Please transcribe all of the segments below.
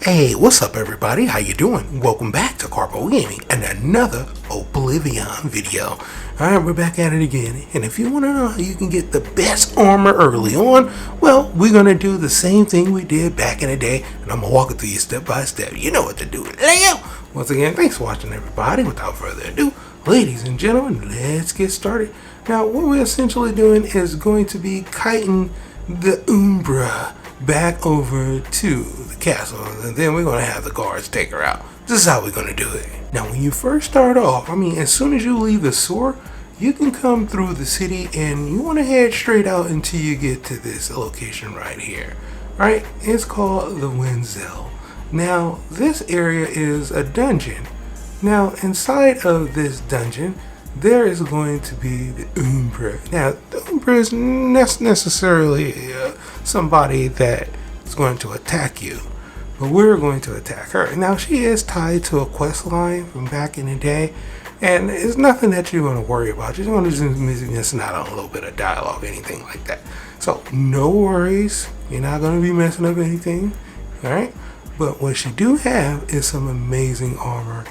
Hey, what's up everybody? How you doing? Welcome back to Karpo Gaming and another Oblivion video. Alright, we're back at it again. And if you want to know how you can get the best armor early on, well, we're going to do the same thing we did back in the day. And I'm going to walk it through you step by step. You know what to do. Leo! Once again, thanks for watching everybody. Without further ado, ladies and gentlemen, let's get started. Now, what we're essentially doing is going to be kiting the Umbra back over to the castle, and then we're going to have the guards take her out. This is how we're going to do it. Now when you first start off, as soon as you leave the sewer, you can come through the city and you want to head straight out until you get to this location right here. Alright, it's called the vindasel. Now this area is a dungeon. Now inside of this dungeon there is going to be the Umbra. Now, the Umbra is not necessarily somebody that is going to attack you, but we're going to attack her. Now, she is tied to a quest line from back in the day, and it's nothing that you're going to worry about. You're going to just be missing out on a little bit of dialogue, anything like that. So, no worries. You're not going to be messing up anything, alright? But what you do have is some amazing armor.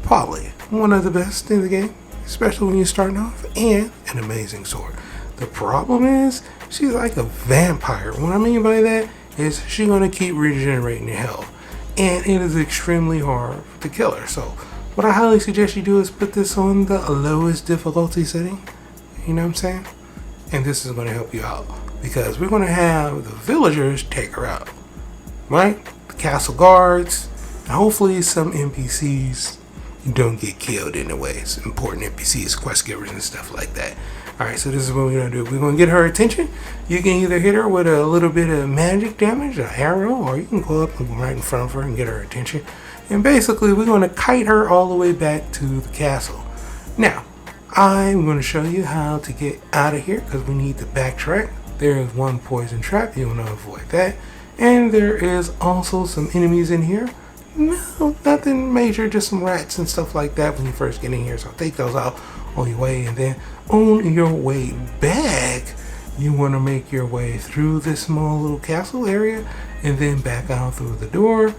Probably one of the best in the game, especially when you're starting off, and an amazing sword. The problem is, she's like a vampire. What I mean by that is she's going to keep regenerating your health, and it is extremely hard to kill her. So what I highly suggest you do is put this on the lowest difficulty setting, you know what I'm saying? And this is going to help you out, because we're going to have the villagers take her out, right? The castle guards, and hopefully some NPCs don't get killed in the ways. Important NPCs, quest givers, and stuff like that. Alright, so this is what we're going to do. We're going to get her attention. You can either hit her with a little bit of magic damage, an arrow, or you can go up and go right in front of her and get her attention. And basically, we're going to kite her all the way back to the castle. Now, I'm going to show you how to get out of here, because we need to backtrack. There is one poison trap. You want to avoid that. And there is also some enemies in here. No, nothing major, just some rats and stuff like that when you first get in here. So take those out on your way, and then on your way back, you want to make your way through this small little castle area and then back out through the door,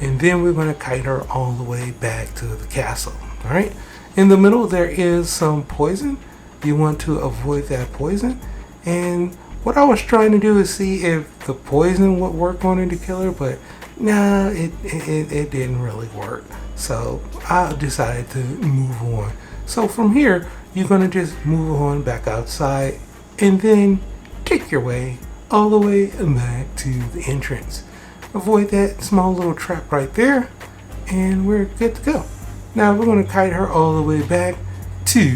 and then we're going to kite her all the way back to the castle. Alright, in the middle there is some poison. You want to avoid that poison, and what I was trying to do is see if the poison would work on her to kill her, but nah, it didn't really work. So I decided to move on. So from here, you're going to just move on back outside and then take your way all the way back to the entrance. Avoid that small little trap right there, and we're good to go. Now we're going to kite her all the way back to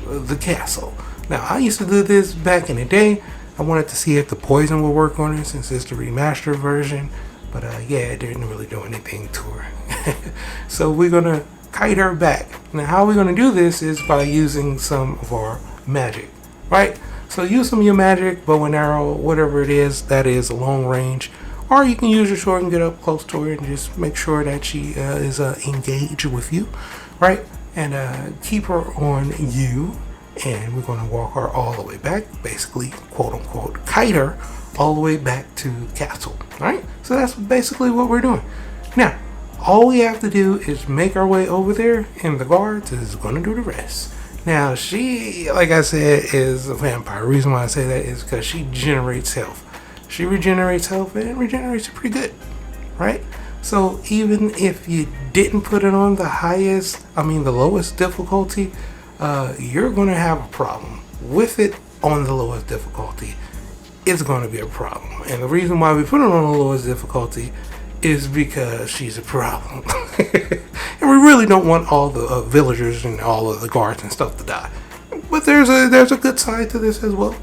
the castle. Now I used to do this back in the day. I wanted to see if the poison will work on her since it's the remastered version. But yeah, it didn't really do anything to her. So we're going to kite her back. Now how we're going to do this is by using some of our magic, right? So use some of your magic, bow and arrow, whatever it is that is long range. Or you can use your sword and get up close to her and just make sure that she is engaged with you, right? And keep her on you. And we're going to walk her all the way back, basically, quote unquote, kite her all the way back to the castle. Alright, so that's basically what we're doing. Now, all we have to do is make our way over there, and the guards is going to do the rest. Now, she, like I said, is a vampire. The reason why I say that is because she generates health. She regenerates health, and regenerates it pretty good, right? So even if you didn't put it on the lowest difficulty, you're going to have a problem with it on the lowest difficulty. It's going to be a problem, and the reason why we put it on the lowest difficulty is because she's a problem. And we really don't want all the villagers and all of the guards and stuff to die. But there's a good side to this as well.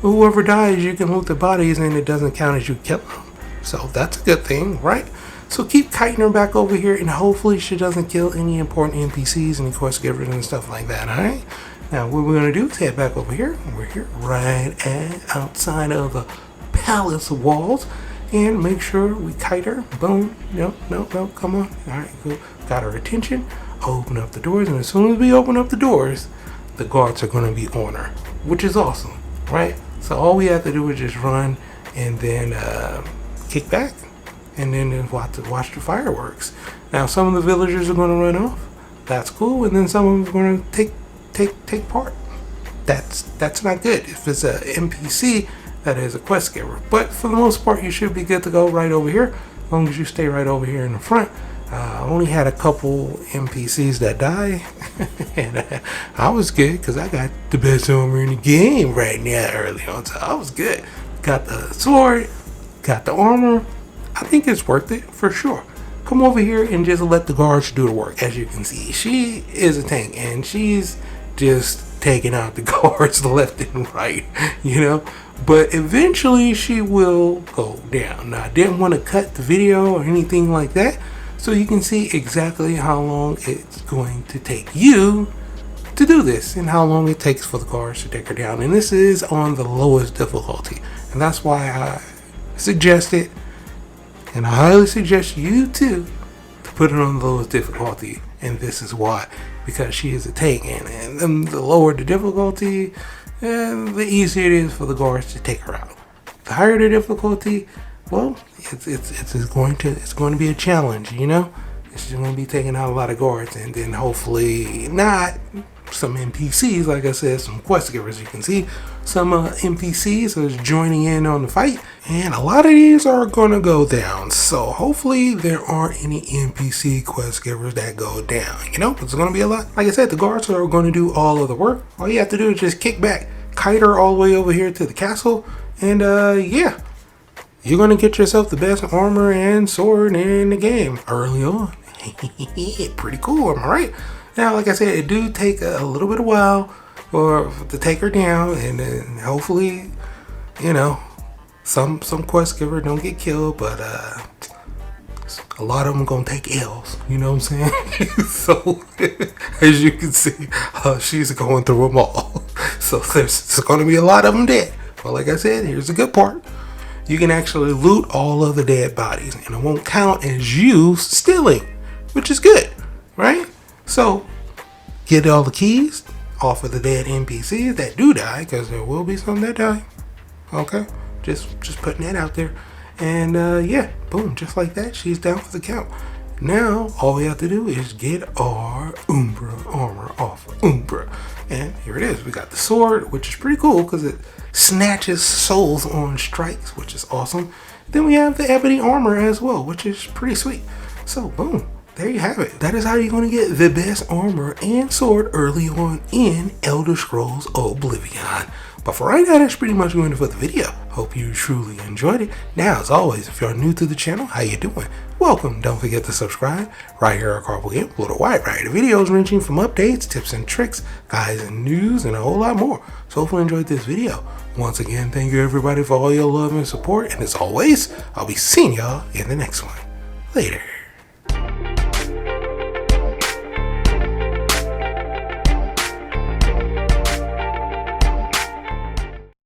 Whoever dies, you can loot the bodies, and it doesn't count as you kill them. So that's a good thing, right? So keep kiting her back over here, and hopefully she doesn't kill any important NPCs, any quest givers and stuff like that, alright? Now what we're going to do is head back over here. We're here right outside of the palace walls, and make sure we kite her. Boom. No, come on. Alright, cool. Got her attention. Open up the doors, and as soon as we open up the doors, the guards are going to be on her, which is awesome, right? So all we have to do is just run and then kick back and then watch the fireworks. Now some of the villagers are going to run off. That's cool, and then some of them are going to take part. That's not good. If it's a NPC, that is a quest giver. But for the most part, you should be good to go right over here, as long as you stay right over here in the front. I only had a couple NPCs that die, and I was good because I got the best armor in the game right now early on, so I was good. Got the sword, got the armor. I think it's worth it for sure. Come over here and just let the guards do the work. As you can see, she is a tank, and she's just taking out the guards left and right, you know. But eventually she will go down. Now, I didn't want to cut the video or anything like that, so you can see exactly how long it's going to take you to do this and how long it takes for the guards to take her down. And this is on the lowest difficulty, and that's why I suggest it, and I highly suggest you too to put it on the lowest difficulty. And this is why, because she is a tank, and the lower the difficulty, the easier it is for the guards to take her out. The higher the difficulty, well, it's going to be a challenge, you know. It's going to be taking out a lot of guards, and then hopefully not some NPCs. Like I said, some quest givers. You can see some NPCs are joining in on the fight, and a lot of these are going to go down. So hopefully there aren't any NPC quest givers that go down. You know, it's going to be a lot. Like I said, the guards are going to do all of the work. All you have to do is just kick back, kite her all the way over here to the castle, and yeah. You're going to get yourself the best armor and sword in the game early on. Pretty cool, am I right? Now, like I said, it do take a little bit of while to take her down, and then hopefully, you know, some quest giver don't get killed, but a lot of them going to take L's, you know what I'm saying? So, as you can see, she's going through them all. So, there's going to be a lot of them dead. But like I said, here's the good part. You can actually loot all of the dead bodies, and it won't count as you stealing, which is good, right? So, get all the keys off of the dead NPCs that do die, because there will be some that die. Okay, just putting that out there, and yeah, boom, just like that, she's down for the count. Now, all we have to do is get our Umbra armor off of Umbra, and here it is. We got the sword, which is pretty cool because it snatches souls on strikes, which is awesome. Then we have the ebony armor as well, which is pretty sweet. So boom, there you have it. That is how you're going to get the best armor and sword early on in Elder Scrolls Oblivion. But for right now, that's pretty much going to for the video. Hope you truly enjoyed it. Now, as always, if you're new to the channel, how you doing? Welcome. Don't forget to subscribe. Right here at Karpo Gaming, a little wide variety of videos ranging from updates, tips and tricks, guides and news, and a whole lot more. So hopefully you enjoyed this video. Once again, thank you everybody for all your love and support. And as always, I'll be seeing y'all in the next one. Later.